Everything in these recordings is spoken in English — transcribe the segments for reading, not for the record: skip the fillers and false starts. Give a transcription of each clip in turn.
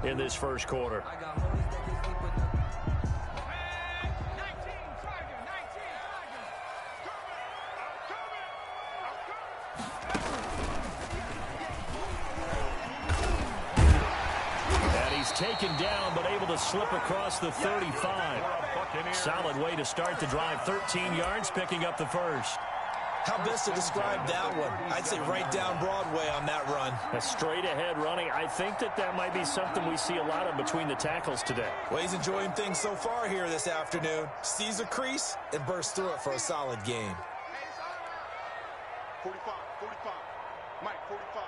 in this first quarter. Taken down, but able to slip across the 35. Solid way to start the drive. 13 yards, picking up the first. How best to describe that one? I'd say right down Broadway on that run. A straight ahead running. I think that might be something we see a lot of between the tackles today. Well, he's enjoying things so far here this afternoon. Sees a crease and bursts through it for a solid game. 45, 45. Mike, 45.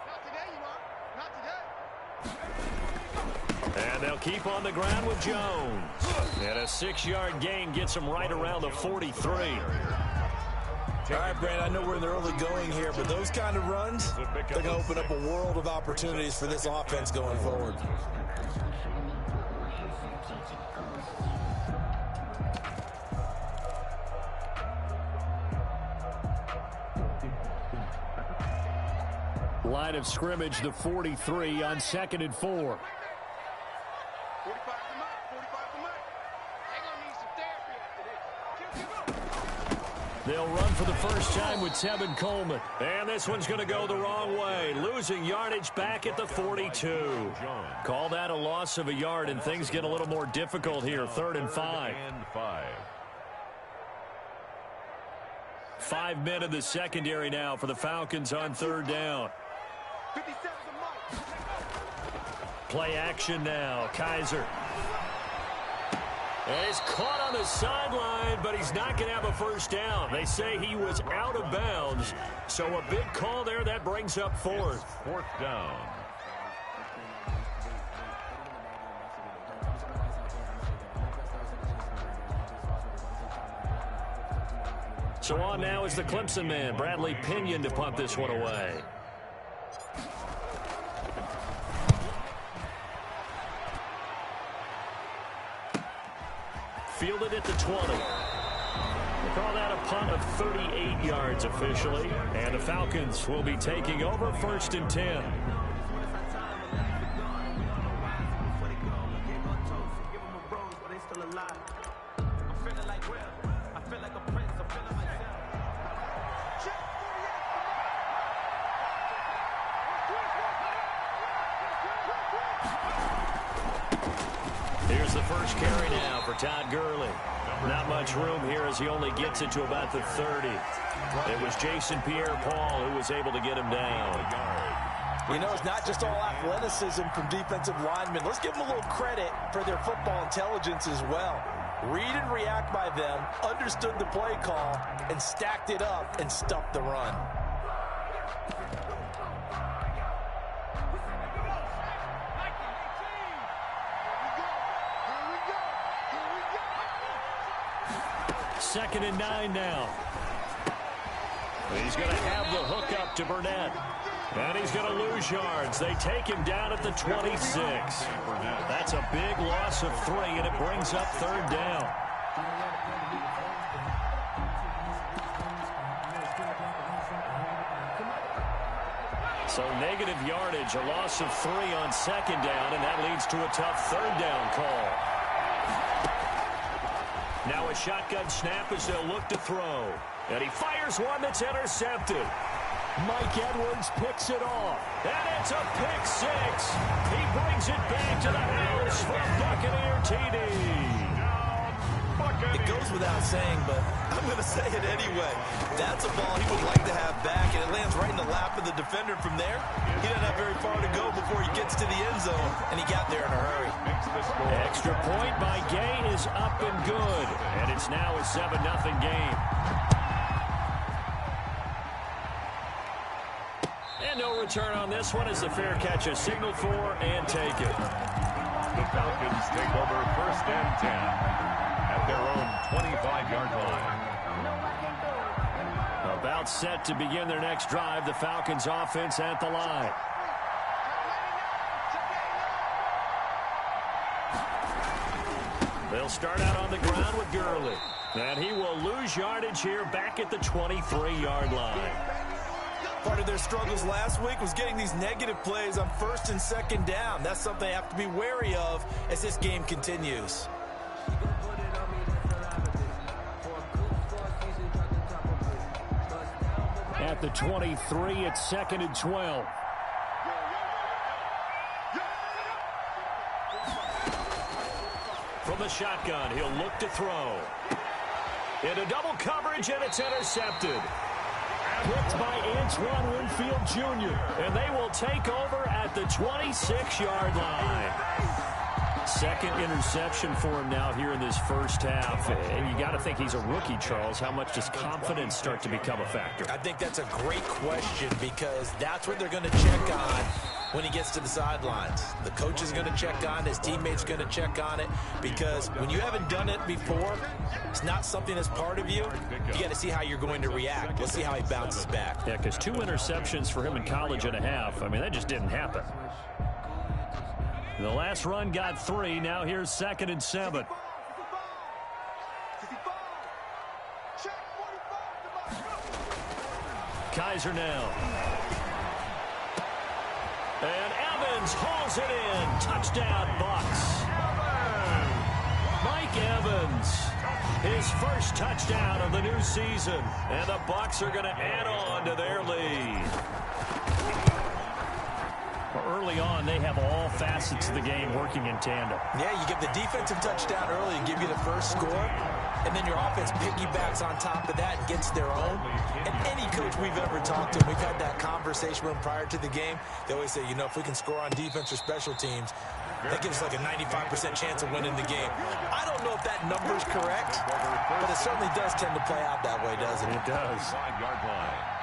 Not today, you are. Not today. And they'll keep on the ground with Jones. And a 6-yard gain gets him right around the 43. All right, Brandon, I know we're in the early going here, but those kind of runs, they're going to open up a world of opportunities for this offense going forward. Line of scrimmage, the 43 on 2nd and 4. 45 for Mike. 45 for Mike. They're going to need some therapy after this. They'll run for the first time with Tevin Coleman. And this one's going to go the wrong way. Losing yardage back at the 42. Call that a loss of a yard, and things get a little more difficult here. 3rd and 5. 5 men in the secondary now for the Falcons on 3rd down. 57 for Mike. Play action now. Kaiser. And he's caught on the sideline, but he's not going to have a first down. They say he was out of bounds. So a big call there. That brings up 4th. 4th down. So on now is the Clemson man, Bradley Pinion, to punt this one away. Fielded at the 20. We'll call that a punt of 38 yards officially. And the Falcons will be taking over 1st and 10. Here's the first carry now for Todd Gurley. Not much room here as he only gets it to about the 30. It was Jason Pierre-Paul who was able to get him down. You know, it's not just all athleticism from defensive linemen. Let's give them a little credit for their football intelligence as well. Read and react by them, understood the play call, and stacked it up and stuffed the run. Second and 9 now. He's going to have the hook up to Burnett. And he's going to lose yards. They take him down at the 26. That's a big loss of 3, and it brings up 3rd down. So negative yardage, a loss of 3 on 2nd down, and that leads to a tough 3rd down call. Now a shotgun snap as they'll look to throw. And he fires one that's intercepted. Mike Edwards picks it off. And it's a pick 6. He brings it back to the house for a Buccaneer TD. It goes without saying, but I'm going to say it anyway. That's a ball he would like to have back, and it lands right in the lap of the defender from there. He doesn't have very far to go before he gets to the end zone, and he got there in a hurry. Extra point by Gay is up and good, and it's now a 7-0 game. And no return on this one as the fair catch is signaled for and taken. The Falcons take over 1st and 10. At their own 25-yard line. About set to begin their next drive, the Falcons offense at the line. They'll start out on the ground with Gurley. And he will lose yardage here back at the 23-yard line. Part of their struggles last week was getting these negative plays on first and second down. That's something they have to be wary of as this game continues. At the 23, it's 2nd and 12. From the shotgun, he'll look to throw. Into double coverage, and it's intercepted. Picked by Antoine Winfield Jr., and they will take over at the 26-yard line. Second interception for him now here in this first half. And you got to think he's a rookie, Charles. How much does confidence start to become a factor? I think that's a great question because that's what they're going to check on when he gets to the sidelines. The coach is going to check on it. His teammates going to check on it because when you haven't done it before, it's not something that's part of you. You got to see how you're going to react. Let's see how he bounces back. Yeah, because 2 interceptions for him in college and a half. I mean, that just didn't happen. The last run got 3. Now here's 2nd and 7. Kaiser now. And Evans hauls it in. Touchdown, Bucs. Mike Evans, his first touchdown of the new season. And the Bucs are going to add on to their lead. Early on, they have all facets of the game working in tandem. Yeah, you give the defensive touchdown early and give you the first score, and then your offense piggybacks on top of that and gets their own. And any coach we've ever talked to, we've had that conversation with them prior to the game, they always say, you know, if we can score on defense or special teams, that gives us like a 95% chance of winning the game. I don't know if that number's correct, but it certainly does tend to play out that way, doesn't it? It does. 5-yard line.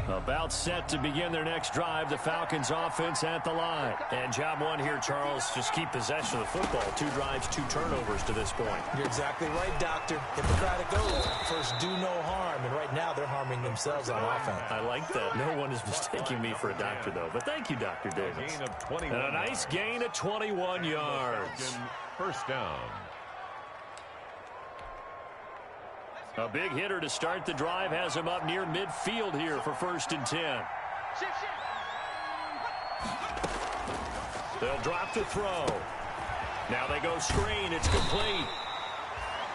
About set to begin their next drive. The Falcons offense at the line. And job one here, Charles, just keep possession of the football. 2 drives, 2 turnovers to this point. You're exactly right, Doctor. Hippocratic oath, first do no harm. And right now they're harming themselves on offense. I like that. No one is mistaking me for a doctor, though. But thank you, Dr. Davis. And a nice gain of 21 yards. First down. A big hitter to start the drive has him up near midfield here for 1st and 10. They'll drop to throw. Now they go screen. It's complete.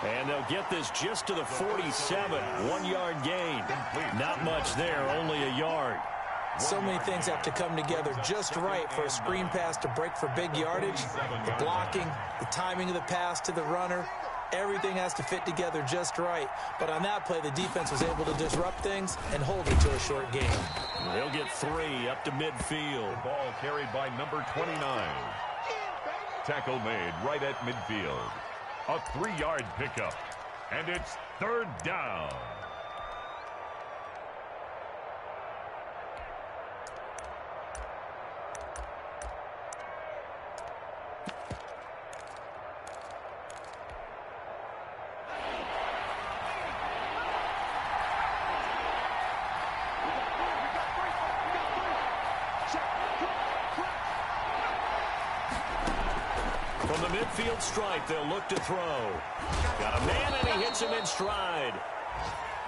And they'll get this just to the 47. 1-yard gain. Not much there, only a yard. So many things have to come together just right for a screen pass to break for big yardage. The blocking, the timing of the pass to the runner. Everything has to fit together just right. But on that play, the defense was able to disrupt things and hold it to a short game. They'll get 3 up to midfield. The ball carried by number 29. Tackle made right at midfield. A 3-yard pickup. And it's 3rd down. From the midfield stripe, they'll look to throw. Got a man, and he hits him in stride.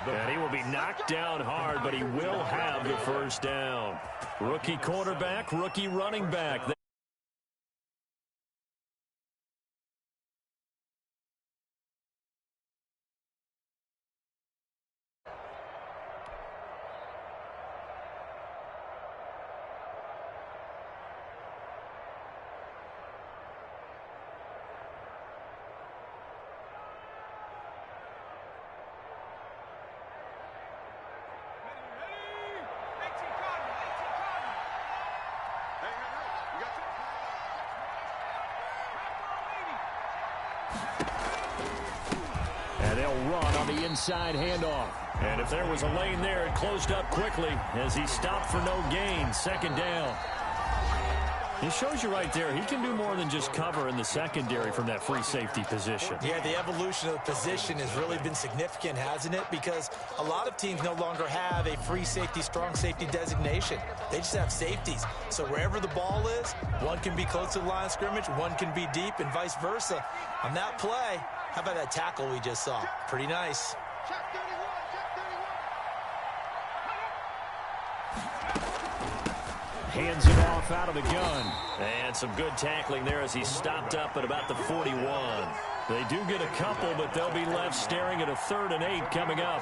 And he will be knocked down hard, but he will have the first down. Rookie quarterback, rookie running back. And they'll run on the inside handoff. And if there was a lane there, it closed up quickly as he stopped for no gain. 2nd down. He shows you right there, he can do more than just cover in the secondary from that free safety position. Yeah, the evolution of the position has really been significant, hasn't it? Because a lot of teams no longer have a free safety, strong safety designation. They just have safeties. So wherever the ball is, one can be close to the line of scrimmage, one can be deep, and vice versa. On that play, how about that tackle we just saw? Pretty nice. Hands it off out of the gun. And some good tackling there as he stopped up at about the 41. They do get a couple, but they'll be left staring at a 3rd and 8 coming up.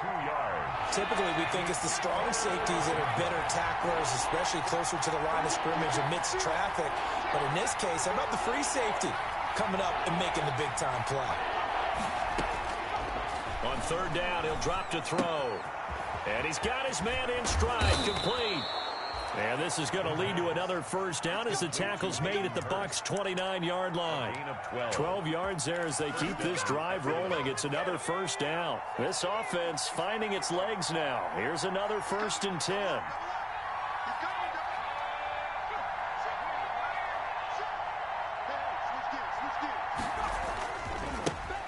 Typically, we think it's the strong safeties that are better tacklers, especially closer to the line of scrimmage amidst traffic. But in this case, how about the free safety coming up and making the big-time play? On 3rd down, he'll drop to throw. And he's got his man in stride, complete. And this is going to lead to another 1st down as the tackle's made at the Bucs' 29-yard line. 12 yards there as they keep this drive rolling. It's another 1st down. This offense finding its legs now. Here's another 1st and 10.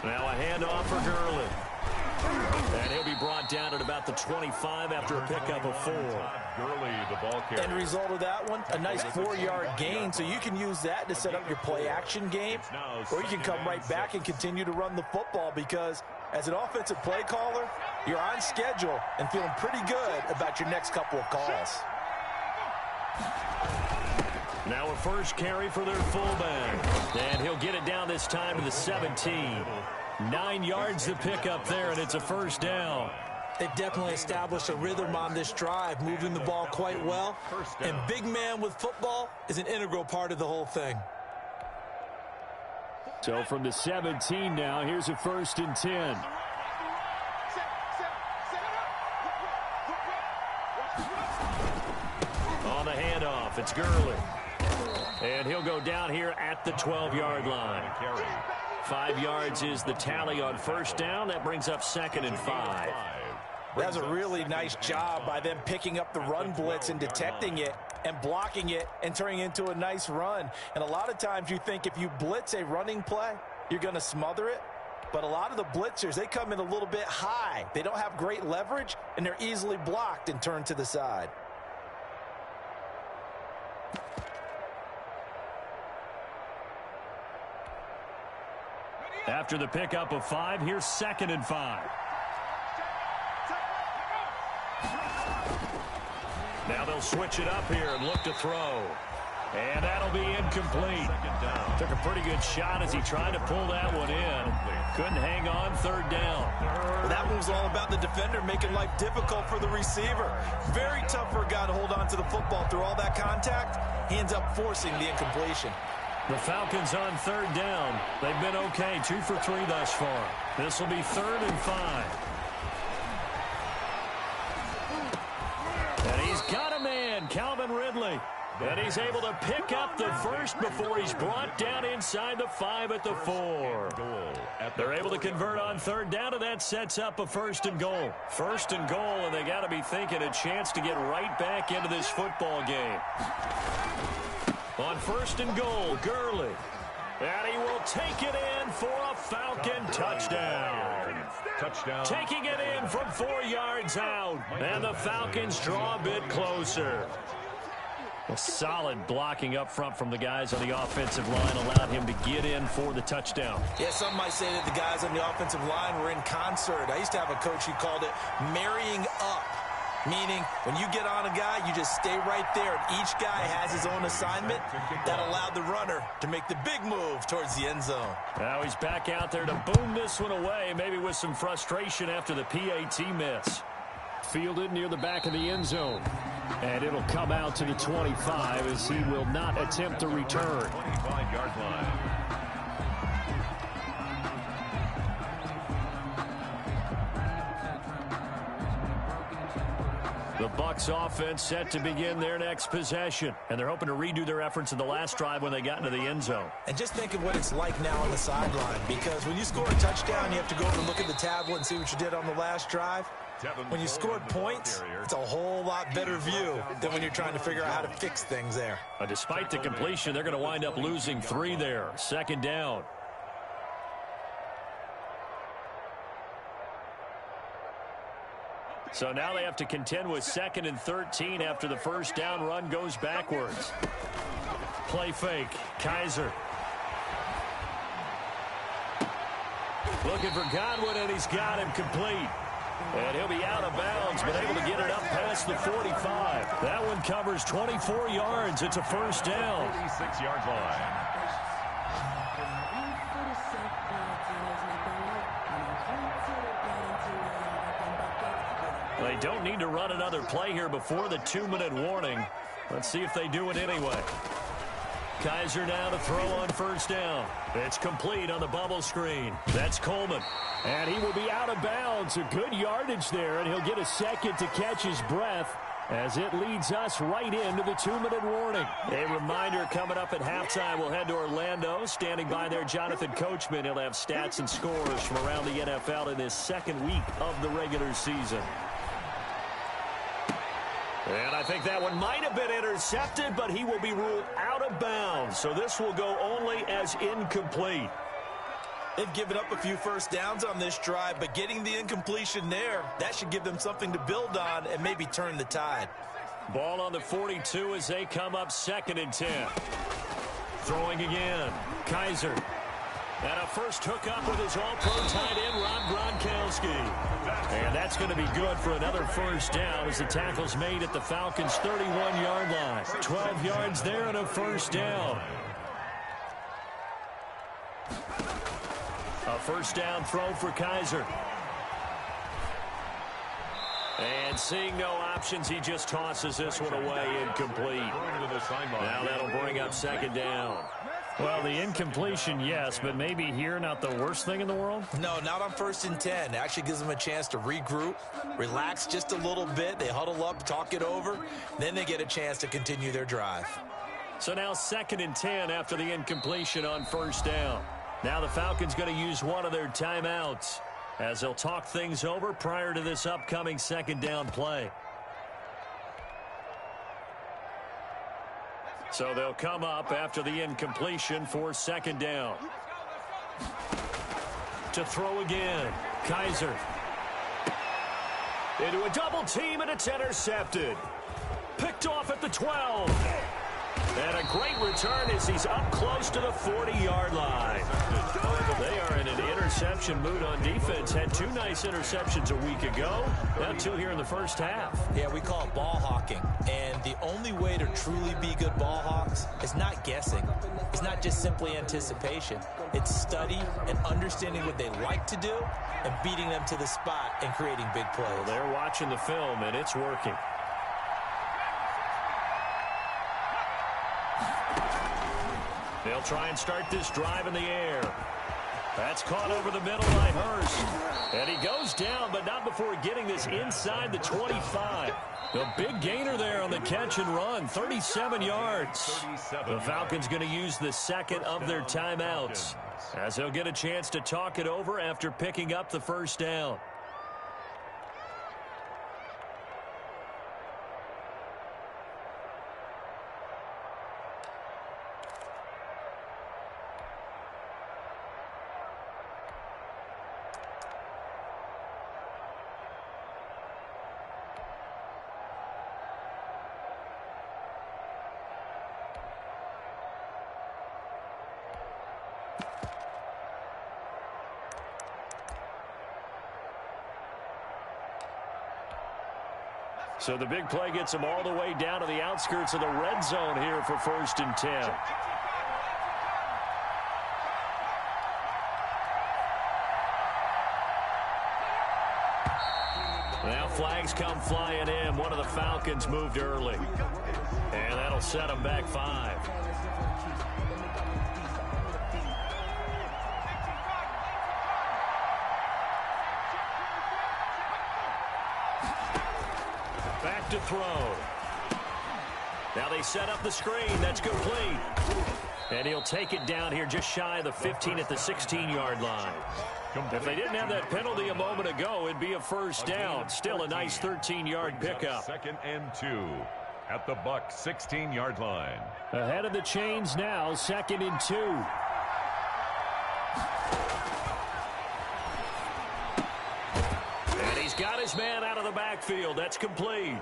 Now a handoff for Gurley. And he'll be brought down at about the 25 after a pickup of 4. Gurley, the ball carrier. End result of that one, a nice 4-yard gain. So you can use that to set up your play-action game, or you can come right back and continue to run the football because as an offensive play caller, you're on schedule and feeling pretty good about your next couple of calls. Now a 1st carry for their fullback. And he'll get it down this time to the 17. 9 yards to pick up there, and it's a 1st down. They've definitely established a rhythm on this drive, moving the ball quite well. And big man with football is an integral part of the whole thing. So from the 17 now, here's a 1st and 10. On the handoff, it's Gurley. And he'll go down here at the 12-yard line. 5 yards is the tally on 1st down. That brings up 2nd and 5. That was a really nice job by them picking up the run blitz and detecting it and blocking it and turning it into a nice run. And a lot of times you think if you blitz a running play, you're going to smother it. But a lot of the blitzers, they come in a little bit high. They don't have great leverage, and they're easily blocked and turned to the side. After the pickup of 5, here's 2nd and 5. Now they'll switch it up here and look to throw. And that'll be incomplete. Took a pretty good shot as he tried to pull that one in. Couldn't hang on 3rd down. Well, that one was all about the defender making life difficult for the receiver. Very tough for a guy to hold on to the football through all that contact. He ends up forcing the incompletion. The Falcons on 3rd down. They've been okay, 2 for 3 thus far. This will be 3rd and 5. And he's got a man, Calvin Ridley. And he's able to pick up the 1st before he's brought down inside the 5 at the 4. They're able to convert on 3rd down, and that sets up a 1st and goal. 1st and goal, and they got to be thinking a chance to get right back into this football game. On 1st and goal, Gurley. And he will take it in for a Falcon touchdown. Taking it in from 4 yards out. And the Falcons draw a bit closer. A solid blocking up front from the guys on the offensive line allowed him to get in for the touchdown. Yeah, some might say that the guys on the offensive line were in concert. I used to have a coach who called it marrying up. Meaning, when you get on a guy, you just stay right there. And each guy has his own assignment that allowed the runner to make the big move towards the end zone. Now he's back out there to boom this one away, maybe with some frustration after the PAT miss. Fielded near the back of the end zone. And it'll come out to the 25 as he will not attempt to return. 25-yard line. The Bucs offense set to begin their next possession, and they're hoping to redo their efforts in the last drive when they got into the end zone. And just think of what it's like now on the sideline, because when you score a touchdown, you have to go over and look at the tablet and see what you did on the last drive. When you scored points, it's a whole lot better view than when you're trying to figure out how to fix things there. Despite the completion, they're going to wind up losing 3 there. Second down. So now they have to contend with 2nd and 13 after the first down run goes backwards. Play fake. Kaiser. Looking for Godwin, and he's got him complete. And he'll be out of bounds, but able to get it up past the 45. That one covers 24 yards. It's a first down. 46-yard line. They don't need to run another play here before the 2-minute warning. Let's see if they do it anyway. Kaiser now to throw on first down. It's complete on the bubble screen. That's Coleman. And he will be out of bounds. A good yardage there, and he'll get a second to catch his breath as it leads us right into the 2-minute warning. A reminder coming up at halftime, we'll head to Orlando. Standing by there, Jonathan Coachman. He'll have stats and scores from around the NFL in this second week of the regular season. And I think that one might have been intercepted, but he will be ruled out of bounds. So this will go only as incomplete. They've given up a few first downs on this drive, but getting the incompletion there, that should give them something to build on and maybe turn the tide. Ball on the 42 as they come up 2nd and 10. Throwing again. Kaiser. And a first hookup with his all-pro tight end, Rob Gronkowski. And that's going to be good for another first down as the tackle's made at the Falcons' 31-yard line. 12 yards there and a first down. A first down throw for Kaiser. And seeing no options, he just tosses this one away, incomplete. Now that'll bring up 2nd down. Well, the incompletion, yes, but maybe here not the worst thing in the world? No, not on 1st and 10. It actually gives them a chance to regroup, relax just a little bit. They huddle up, talk it over. Then they get a chance to continue their drive. So now 2nd and 10 after the incompletion on first down. Now the Falcons going to use one of their timeouts as they'll talk things over prior to this upcoming 2nd down play. So they'll come up after the incompletion for 2nd down. To throw again. Kaiser. Into a double team, and it's intercepted. Picked off at the 12. And a great return as he's up close to the 40-yard line. They are in an interception mood on defense. Had 2 nice interceptions a week ago. Now 2 here in the first half. Yeah, we call it ball hawking. And the only way to truly be good ball hawks is not guessing. It's not just simply anticipation. It's study and understanding what they like to do and beating them to the spot and creating big plays. Well, they're watching the film, and it's working. They'll try and start this drive in the air. That's caught over the middle by Hurst. And he goes down, but not before getting this inside the 25. The big gainer there on the catch and run, 37 yards. The Falcons going to use the 2nd of their timeouts as they'll get a chance to talk it over after picking up the first down. So the big play gets them all the way down to the outskirts of the red zone here for 1st and 10. Now flags come flying in. One of the Falcons moved early. And that'll set them back 5. Back to throw. Now they set up the screen. That's complete. And he'll take it down here just shy of the 15 at the 16-yard line. If they didn't have that penalty a moment ago, it'd be a first down. Still a nice 13-yard pickup. 2nd and 2 at the Bucs 16-yard line. Ahead of the chains now, 2nd and 2. And he's got his man out of the backfield. That's complete.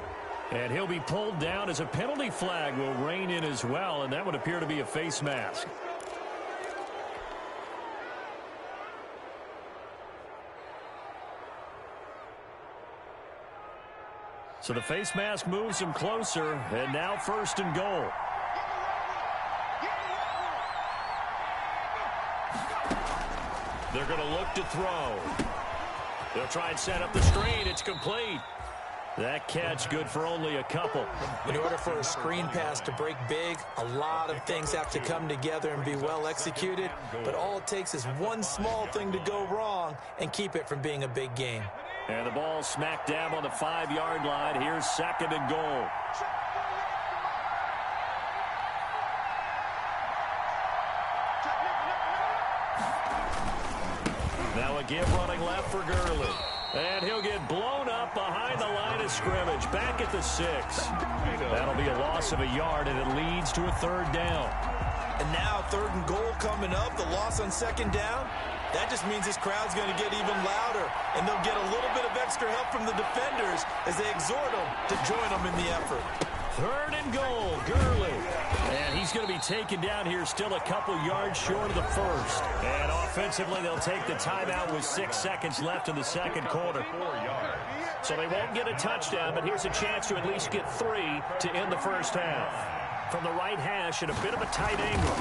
And he'll be pulled down as a penalty flag will rein in as well, and that would appear to be a face mask. So the face mask moves him closer, and now 1st and goal. They're going to look to throw. They'll try and set up the screen. It's complete. That catch good for only a couple. In order for a screen pass to break big, a lot of things have to come together and be well executed. But all it takes is one small thing to go wrong and keep it from being a big game. And the ball smack dab on the 5-yard line. Here's 2nd and goal. Now again running left for Gurley. And he'll get blown up behind the line of scrimmage. Back at the 6. That'll be a loss of a yard, and it leads to a 3rd down. And now 3rd and goal coming up. The loss on 2nd down. That just means this crowd's going to get even louder. And they'll get a little bit of extra help from the defenders as they exhort them to join them in the effort. 3rd and goal, Gurley. And he's going to be taken down here still a couple yards short of the 1st. And offensively, they'll take the timeout with 6 seconds left in the 2nd quarter. So they won't get a touchdown, but here's a chance to at least get 3 to end the 1st half. From the right hash at a bit of a tight angle.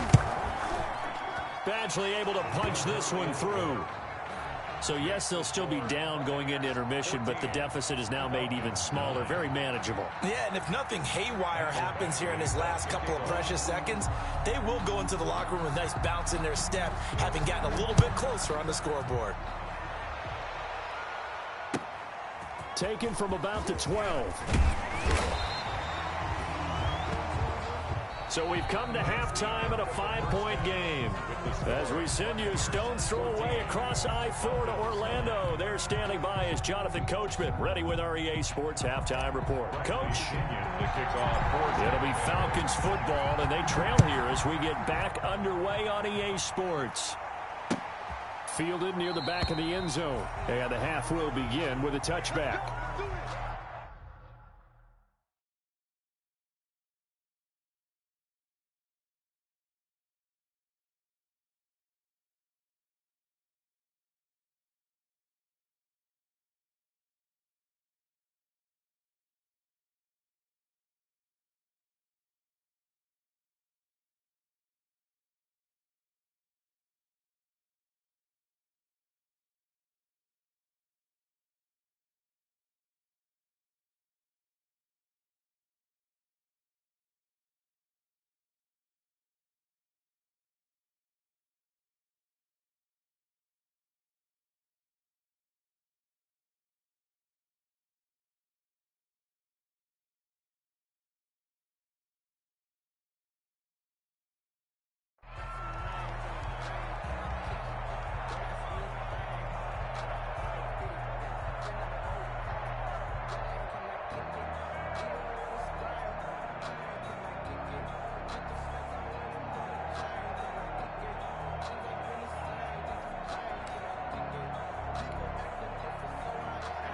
Badgley able to punch this one through. So, yes, they'll still be down going into intermission, but the deficit is now made even smaller, very manageable. Yeah, and if nothing haywire happens here in his last couple of precious seconds, they will go into the locker room with a nice bounce in their step, having gotten a little bit closer on the scoreboard. Taken from about the 12. So we've come to halftime in a 5-point game. As we send you a stone's throw away across I-4 to Orlando. There standing by is Jonathan Coachman, ready with our EA Sports Halftime Report. Coach, it'll be Falcons football, and they trail here as we get back underway on EA Sports. Fielded near the back of the end zone. And the half will begin with a touchback.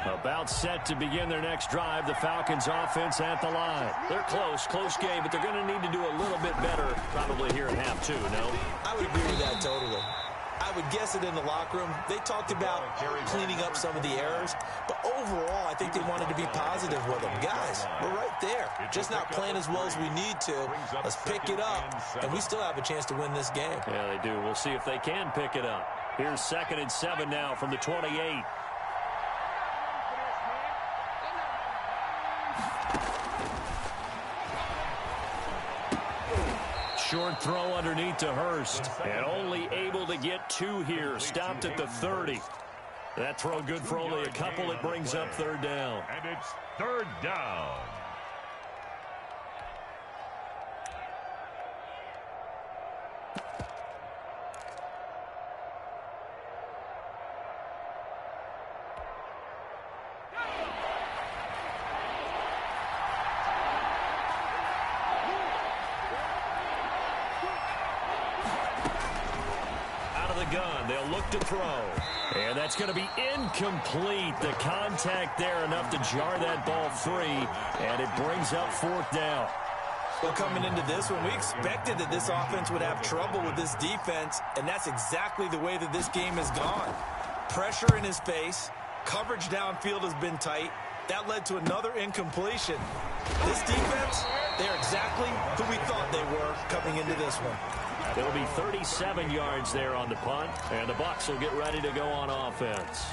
About set to begin their next drive. The Falcons offense at the line. They're close game, but they're going to need to do a little bit better probably here in half 2, no? I would agree with that totally. I would guess it in the locker room. They talked about cleaning up some of the errors, but overall, I think they wanted to be positive with them. Guys, we're right there. Just not playing as well as we need to. Let's pick it up, and we still have a chance to win this game. Yeah, they do. We'll see if they can pick it up. Here's 2nd and 7 now from the 28. Short throw underneath to Hurst. And only able to get 2 here. Stopped at the 30. That throw good for only a couple. It brings up 3rd down. And it's 3rd down. the gun. They'll look to throw. And that's going to be incomplete. The contact there enough to jar that ball free. And it brings up 4th down. Well, coming into this one, we expected that this offense would have trouble with this defense, and that's exactly the way that this game has gone. Pressure in his face, coverage downfield has been tight. That led to another incompletion. This defense, they're exactly who we thought they were coming into this one. It'll be 37 yards there on the punt, and the Bucs will get ready to go on offense.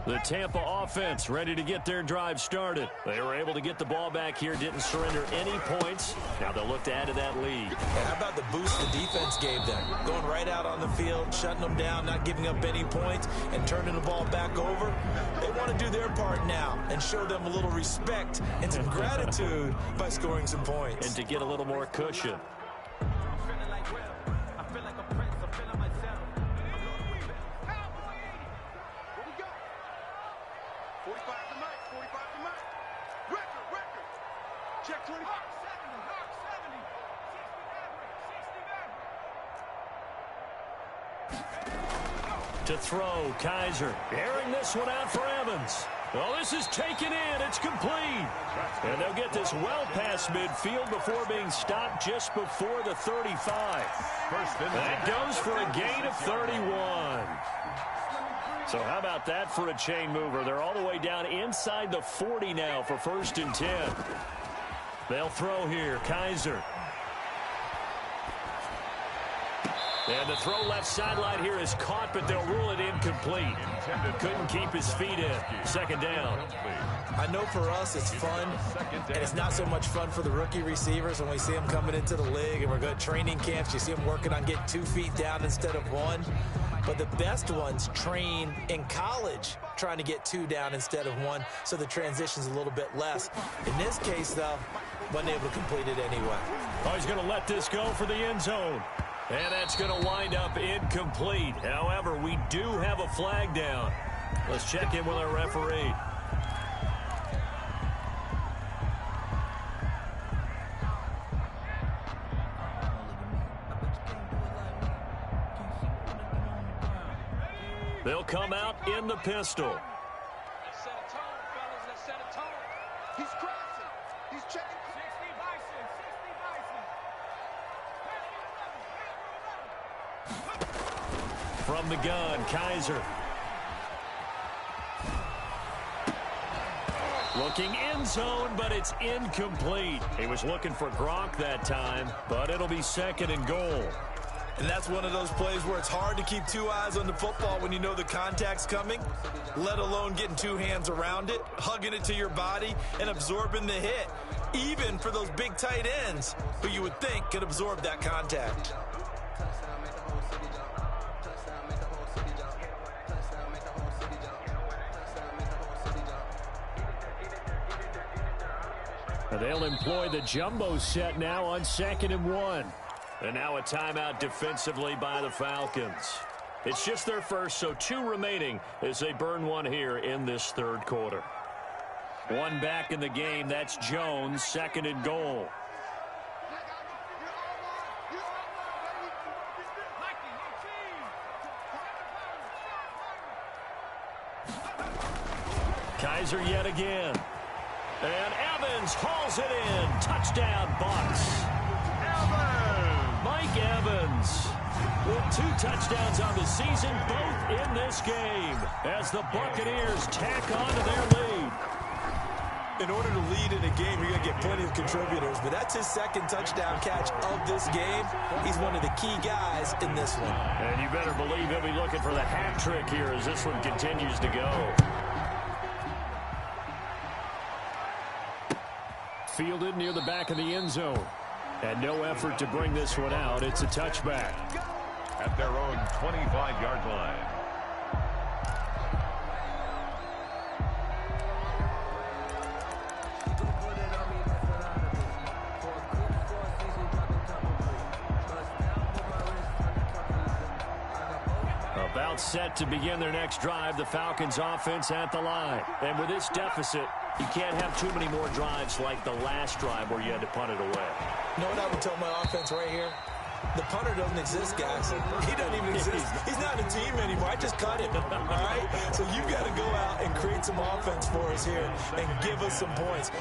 The Tampa offense ready to get their drive started. They were able to get the ball back here, didn't surrender any points. Now they'll look to add to that lead. And how about the boost the defense gave them? Going right out on the field, shutting them down, not giving up any points, and turning the ball back over. They want to do their part now and show them a little respect and some gratitude by scoring some points. And to get a little more cushion. To throw, Kaiser airing this one out for Evans. Oh, this is taken in. It's complete. And they'll get this well past midfield before being stopped just before the 35. That goes for a gain of 31. So how about that for a chain mover? They're all the way down inside the 40 now for 1st and 10. They'll throw here. Kaiser. And the throw left sideline here is caught, but they'll rule it incomplete. Couldn't keep his feet in. 2nd down. I know for us it's fun, and it's not so much fun for the rookie receivers when we see them coming into the league and we're good training camps. You see them working on getting 2 feet down instead of 1. But the best ones train in college trying to get 2 down instead of 1, so the transition's a little bit less. In this case, though, wasn't able to complete it anyway. Oh, he's going to let this go for the end zone. And that's going to wind up incomplete. However, we do have a flag down. Let's check in with our referee. They'll come out in the pistol. Let's set a tone, fellas. Let's set a tone. He's crossing. He's checking. 60 Bison. 60 Bison. From the gun, Kaiser. Looking end zone, but it's incomplete. He was looking for Gronk that time, but it'll be 2nd and goal. And that's one of those plays where it's hard to keep 2 eyes on the football when you know the contact's coming, let alone getting 2 hands around it, hugging it to your body, and absorbing the hit, even for those big tight ends who you would think could absorb that contact. They'll employ the jumbo set now on 2nd and 1. And now a timeout defensively by the Falcons. It's just their first, so 2 remaining as they burn 1 here in this 3rd quarter. 1 back in the game. That's Jones, 2nd and goal. Kaiser yet again. And Evans hauls it in. Touchdown, Bucs. Mike Evans with 2 touchdowns on the season, both in this game, as the Buccaneers tack on to their lead. In order to lead in a game, you're going to get plenty of contributors, but that's his 2nd touchdown catch of this game. He's one of the key guys in this one. And you better believe he'll be looking for the hat trick here as this one continues to go. Fielded near the back of the end zone. And no effort to bring this one out. It's a touchback. At their own 25-yard line. About set to begin their next drive, the Falcons offense at the line. And with this deficit, You can't have too many more drives like the last drive where you had to punt it away. You know what I would tell my offense right here? The punter doesn't exist, guys. He doesn't even exist. He's not a team anymore. I just cut him, all right? So you've got to go out and create some offense for us here and give us some points.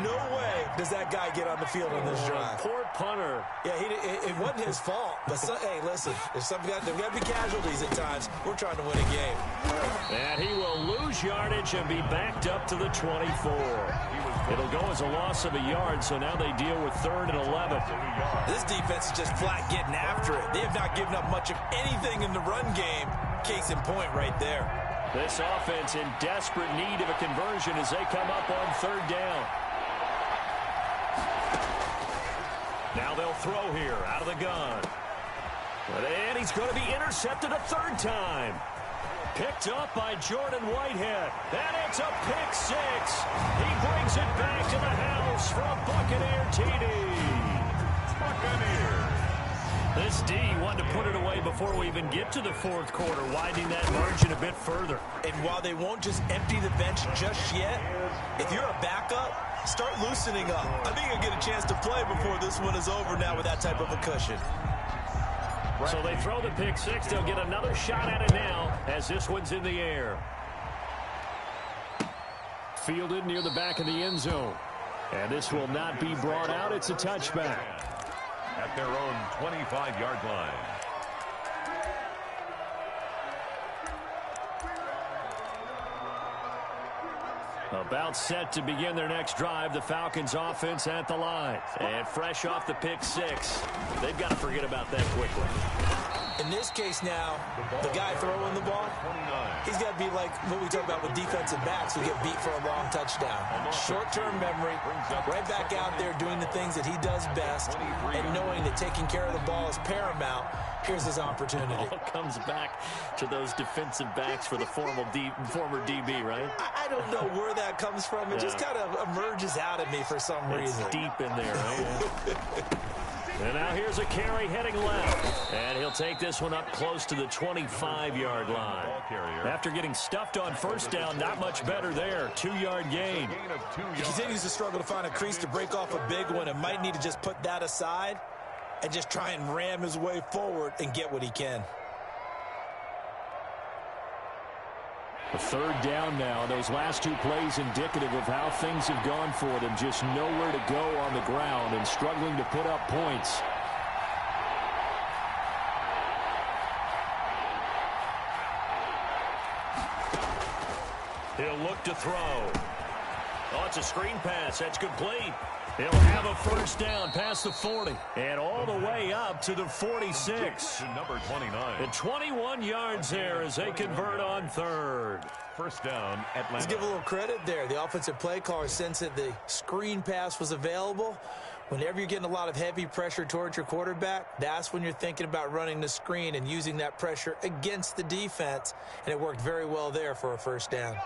No way does that guy get on the field on this drive. Poor punter. Yeah, it wasn't his fault. But, hey, listen, there's got to be casualties at times. We're trying to win a game. And he will lose yardage and be backed up to the 24. It'll go as a loss of a yard, so now they deal with 3rd and 11. This defense is just flat getting after it. They have not given up much of anything in the run game. Case in point right there. This offense in desperate need of a conversion as they come up on 3rd down. Now they'll throw here out of the gun. And he's going to be intercepted a 3rd time. Picked up by Jordan Whitehead. And it's a pick 6. He brings it back to the house for a Buccaneer TD. Buccaneers. This D wanted to put it away before we even get to the 4th quarter, widening that margin a bit further. And while they won't just empty the bench just yet, if you're a backup, start loosening up. I think you'll get a chance to play before this one is over now with that type of a cushion. So they throw the pick 6. They'll get another shot at it now as this one's in the air. Fielded near the back of the end zone. And this will not be brought out. It's a touchback. At their own 25-yard line. About set to begin their next drive, the Falcons offense at the line. And fresh off the pick 6, they've got to forget about that quickly. In this case now, the guy throwing the ball, he's got to be like what we talk about with defensive backs who get beat for a long touchdown. Short-term memory, right back out there doing the things that he does best, and knowing that taking care of the ball is paramount. Here's his opportunity. All comes back to those defensive backs for the former DB, right? I don't know where that comes from. It just kind of emerges out of me for some reason. It's deep in there, right? And now here's a carry heading left. And he'll take this one up close to the 25-yard line. After getting stuffed on 1st down, not much better there. 2-yard gain. He continues to struggle to find a crease to break off a big one and might need to just put that aside and just try and ram his way forward and get what he can. A 3rd down now. Those last 2 plays indicative of how things have gone for them. Just nowhere to go on the ground and struggling to put up points. He'll look to throw. Oh, it's a screen pass. That's complete. He'll have a 1st down past the 40 and all the way up to the 46. To number 29. And 21 yards there as they convert on 3rd. 1st down, Atlanta. Let's give a little credit there. The offensive play caller sensed that the screen pass was available. Whenever you're getting a lot of heavy pressure towards your quarterback, that's when you're thinking about running the screen and using that pressure against the defense. And it worked very well there for a 1st down.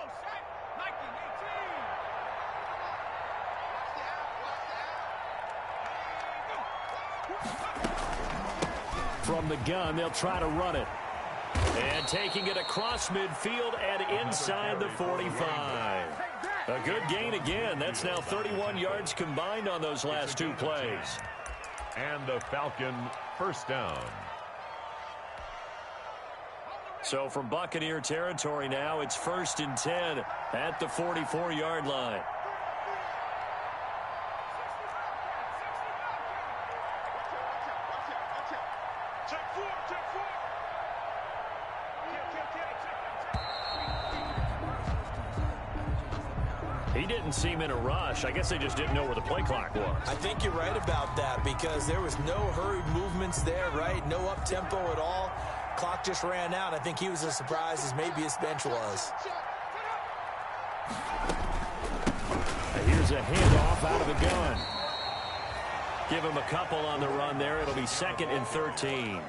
From the gun, they'll try to run it. And taking it across midfield and inside the 45. A good gain again. That's now 31 yards combined on those last 2 plays. And the Falcon 1st down. So from Buccaneer territory now, it's 1st and 10 at the 44-yard line. He didn't seem in a rush. I guess they just didn't know where the play clock was. I think you're right about that because there was no hurried movements there, right? No up-tempo at all. Clock just ran out. I think he was as surprised as maybe his bench was. Here's a handoff out of the gun. Give him a couple on the run there. It'll be 2nd and 13.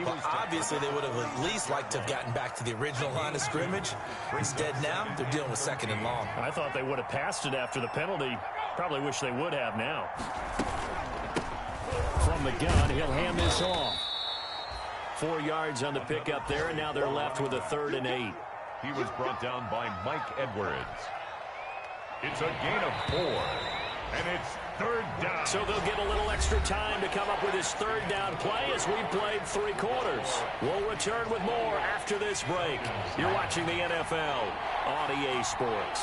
Well, obviously, they would have at least liked to have gotten back to the original line of scrimmage. Instead, now, they're dealing with 2nd and long. I thought they would have passed it after the penalty. Probably wish they would have now. From the gun, he'll hand this off. 4 yards on the pickup there, and now they're left with a 3rd and 8. He was brought down by Mike Edwards. It's a gain of 4. And it's third down. So they'll get a little extra time to come up with his third down play as we've played 3 quarters. We'll return with more after this break. You're watching the NFL on EA Sports.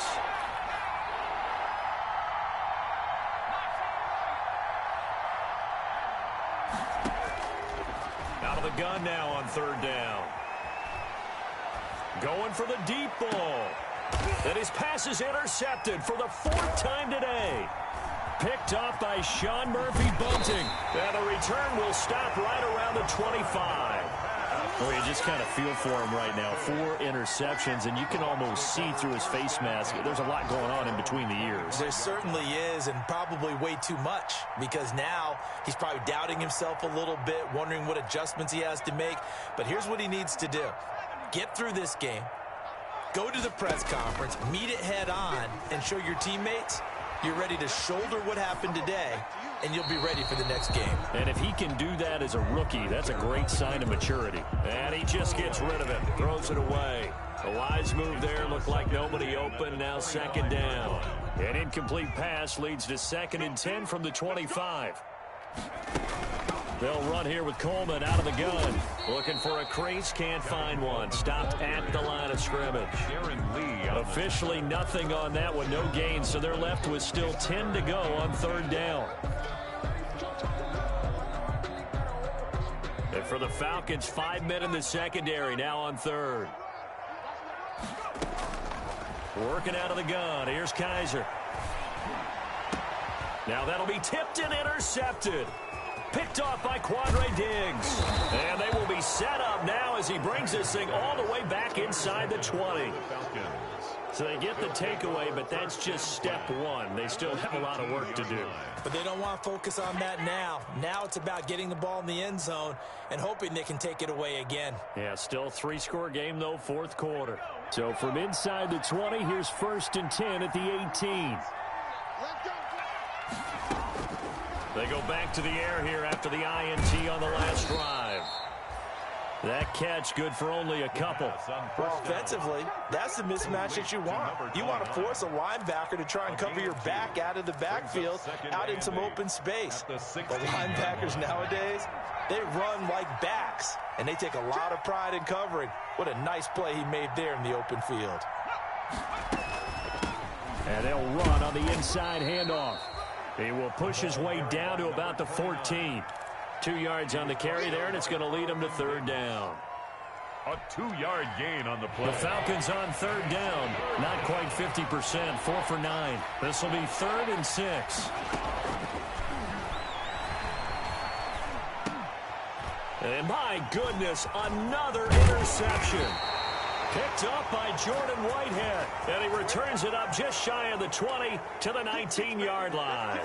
Out of the gun now on third down. Going for the deep ball. And his pass is intercepted for the 4th time today. Picked off by Sean Murphy-Bunting. And the return will stop right around the 25. Well, you just kind of feel for him right now. 4 interceptions, and you can almost see through his face mask. There's a lot going on in between the ears. There certainly is, and probably way too much, because now he's probably doubting himself a little bit, wondering what adjustments he has to make. But here's what he needs to do. Get through this game, go to the press conference, meet it head on, and show your teammates you're ready to shoulder what happened today, and you'll be ready for the next game. And if he can do that as a rookie, that's a great sign of maturity. And he just gets rid of it, throws it away. A wise move there, looked like nobody open, now second down. An incomplete pass leads to 2nd and 10 from the 25. They'll run here with Coleman out of the gun. Looking for a crease, can't find one. Stopped at the line of scrimmage. Officially nothing on that one, no gain, so they're left with still 10 to go on third down. And for the Falcons, 5 men in the secondary, now on third. Working out of the gun, here's Kaiser. Now that'll be tipped and intercepted. Picked off by Quandre Diggs. And they will be set up now as he brings this thing all the way back inside the 20. So they get the takeaway, but that's just step 1. They still have a lot of work to do. But they don't want to focus on that now. Now it's about getting the ball in the end zone and hoping they can take it away again. Yeah, still 3-score game, though, 4th quarter. So from inside the 20, here's 1st and 10 at the 18. They go back to the air here after the INT on the last drive. That catch good for only a couple. Well, offensively, that's the mismatch that you want. You want to force a linebacker to try and cover your back out of the backfield, out in some open space. The linebackers nowadays, they run like backs, and they take a lot of pride in covering. What a nice play he made there in the open field. And they'll run on the inside handoff. He will push his way down to about the 14. 2 yards on the carry there, and it's going to lead him to third down. A 2-yard gain on the play. The Falcons on third down. Not quite 50%, 4 for 9. This will be 3rd and 6. And my goodness, another interception. Picked up by Jordan Whitehead. And he returns it up just shy of the 20 to the 19-yard line.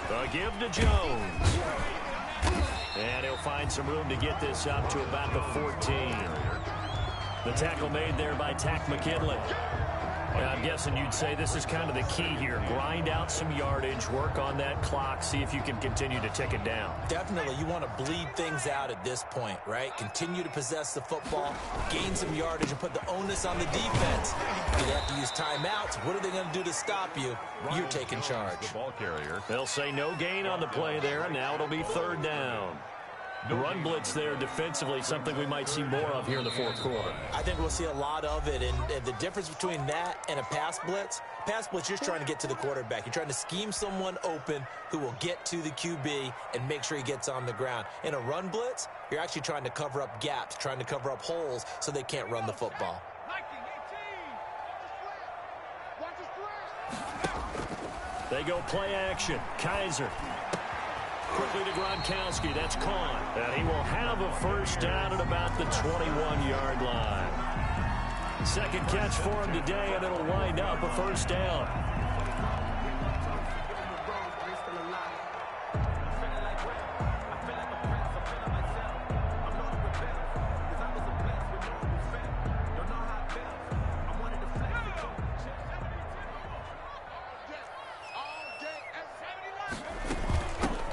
The give to Jones. And he'll find some room to get this up to about the 14. The tackle made there by Tack McKinley. And I'm guessing you'd say this is kind of the key here. Grind out some yardage, work on that clock, see if you can continue to tick it down. Definitely, you want to bleed things out at this point, right? Continue to possess the football, gain some yardage, and put the onus on the defense. Do they have to use timeouts? What are they going to do to stop you? You're taking charge. The ball carrier. They'll say no gain on the play there, and now it'll be third down. The run blitz there defensively, something we might see more of here in the 4th quarter. I think we'll see a lot of it, and the difference between that and a pass blitz, you're just trying to get to the quarterback. You're trying to scheme someone open who will get to the QB and make sure he gets on the ground. In a run blitz, you're actually trying to cover up gaps, trying to cover up holes so they can't run the football. They go play action. Kaiser. Quickly to Gronkowski. That's caught. And he will have a first down at about the 21-yard line. Second catch for him today, and it'll wind up a first down.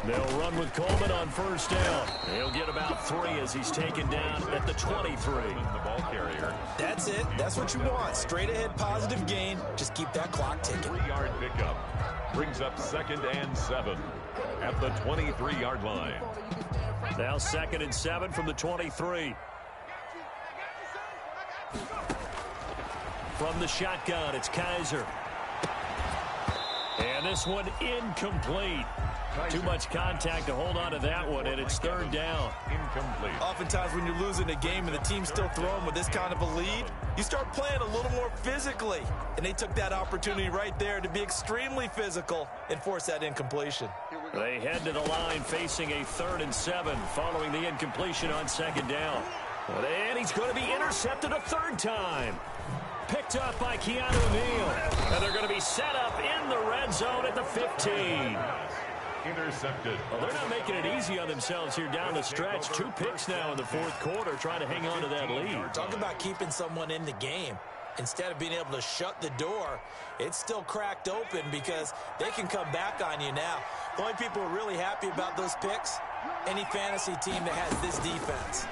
They'll run with Coleman on first down. He'll get about 3 as he's taken down at the 23. The ball carrier. That's it. That's what you want. Straight ahead positive gain. Just keep that clock ticking. 3-yard pickup. Brings up 2nd and 7 at the 23-yard line. Now 2nd and 7 from the 23. From the shotgun, it's Kaiser. And this one incomplete. Too much contact to hold on to that one, and it's 3rd down. Incomplete. Oftentimes when you're losing a game and the team's still throwing with this kind of a lead, you start playing a little more physically. And they took that opportunity right there to be extremely physical and force that incompletion. They head to the line facing a 3rd and 7 following the incompletion on 2nd down. And he's going to be intercepted a 3rd time. Picked up by Keanu Neal. And they're going to be set up in the red zone at the 15. Intercepted. Well, they're not making it easy on themselves here down the stretch. 2 picks now in the 4th quarter trying to hang on to that lead. Talk about keeping someone in the game. Instead of being able to shut the door, it's still cracked open because they can come back on you now. The only people who are really happy about those picks, any fantasy team that has this defense.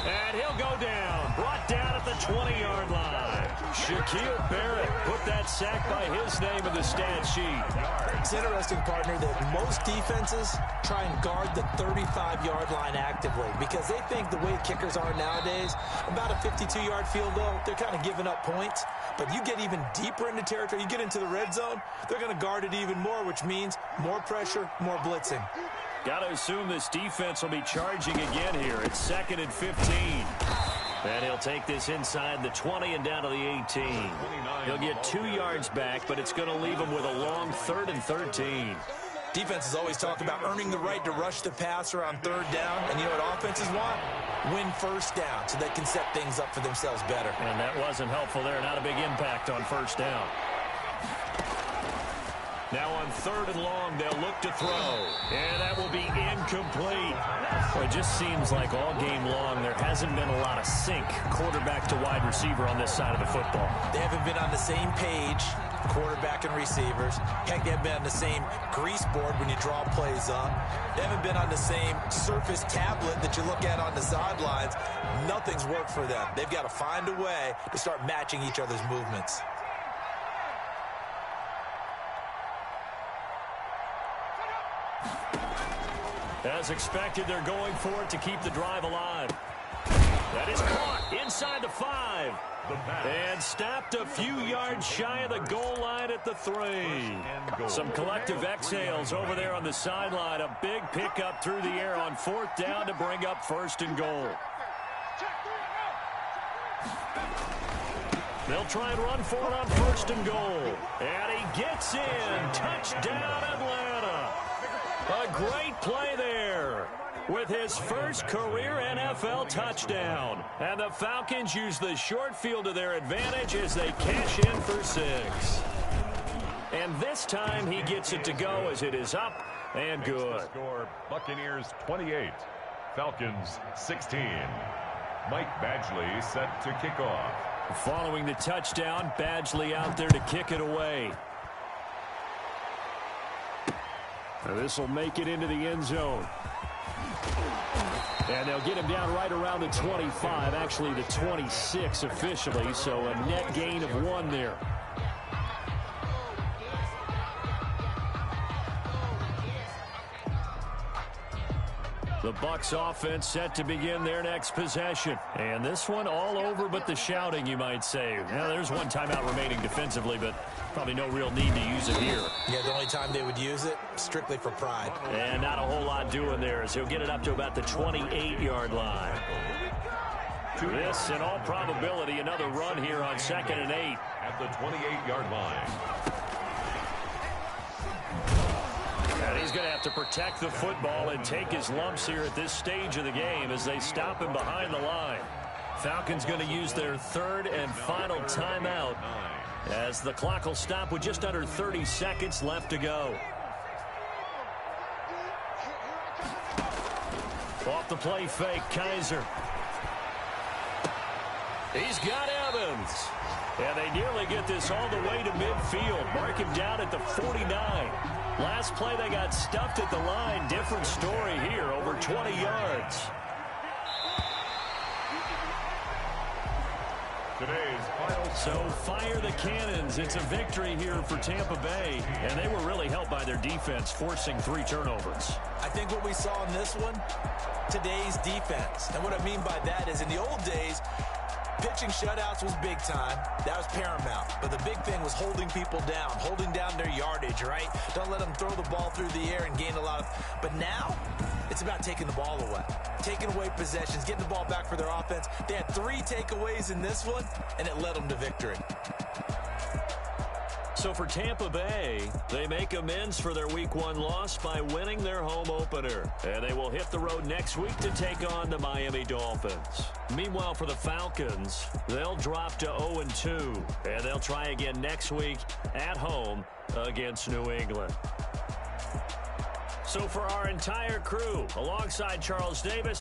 And he'll go down. Brought down at the 20-yard line. Shaquille Barrett put that sack by his name in the stat sheet. It's interesting, partner, that most defenses try and guard the 35-yard line actively because they think the way kickers are nowadays, about a 52-yard field goal, they're kind of giving up points. But you get even deeper into territory, you get into the red zone, they're going to guard it even more, which means more pressure, more blitzing. Got to assume this defense will be charging again here. It's 2nd and 15. And he'll take this inside the 20 and down to the 18. He'll get 2 yards back, but it's going to leave him with a long 3rd and 13. Defenses always talk about earning the right to rush the passer on 3rd down. And you know what offenses want? Win 1st down so they can set things up for themselves better. And that wasn't helpful there. Not a big impact on 1st down. Now on 3rd and long, they'll look to throw. And that will be incomplete. Well, it just seems like all game long there hasn't been a lot of sync quarterback to wide receiver on this side of the football. They haven't been on the same page, quarterback and receivers. Heck, they haven't been on the same grease board when you draw plays up. They haven't been on the same surface tablet that you look at on the sidelines. Nothing's worked for them. They've got to find a way to start matching each other's movements. As expected, they're going for it to keep the drive alive. That is caught inside the 5. And stopped a few yards shy of the goal line at the 3. Some collective exhales over there on the sideline. A big pickup through the air on 4th down to bring up 1st and goal. They'll try and run for it on 1st and goal. And he gets in. Touchdown, Atlanta. A great play there with his first career NFL touchdown. And the Falcons use the short field to their advantage as they cash in for 6. And this time he gets it to go as it is up and good. Score Buccaneers 28, Falcons 16. Mike Badgley set to kick off. Following the touchdown, Badgley out there to kick it away. This will make it into the end zone. And they'll get him down right around the 25, actually the 26 officially, so a net gain of 1 there. The Bucs offense set to begin their next possession. And this one all over but the shouting, you might say. Now, there's 1 timeout remaining defensively, but probably no real need to use it here. Yeah, the only time they would use it, strictly for pride. And not a whole lot doing there as he'll get it up to about the 28-yard line. This, in all probability, another run here on 2nd and 8. At the 28-yard line. And he's going to have to protect the football and take his lumps here at this stage of the game as they stop him behind the line. Falcons going to use their 3rd and final timeout as the clock will stop with just under 30 seconds left to go. Off the play fake, Kaiser. He's got Evans. And they nearly get this all the way to midfield. Mark him down at the 49. Last play, they got stuffed at the line. Different story here, over 20 yards. Today's final. So fire the cannons. It's a victory here for Tampa Bay. And they were really helped by their defense, forcing 3 turnovers. I think what we saw in this one, today's defense. And what I mean by that is in the old days, pitching shutouts was big time. That was paramount. But the big thing was holding people down, holding down their yardage, right? Don't let them throw the ball through the air and gain a lot of... But now, it's about taking the ball away. Taking away possessions, getting the ball back for their offense. They had 3 takeaways in this one, and it led them to victory. So for Tampa Bay, they make amends for their Week 1 loss by winning their home opener. And they will hit the road next week to take on the Miami Dolphins. Meanwhile, for the Falcons, they'll drop to 0-2. And they'll try again next week at home against New England. So for our entire crew, alongside Charles Davis,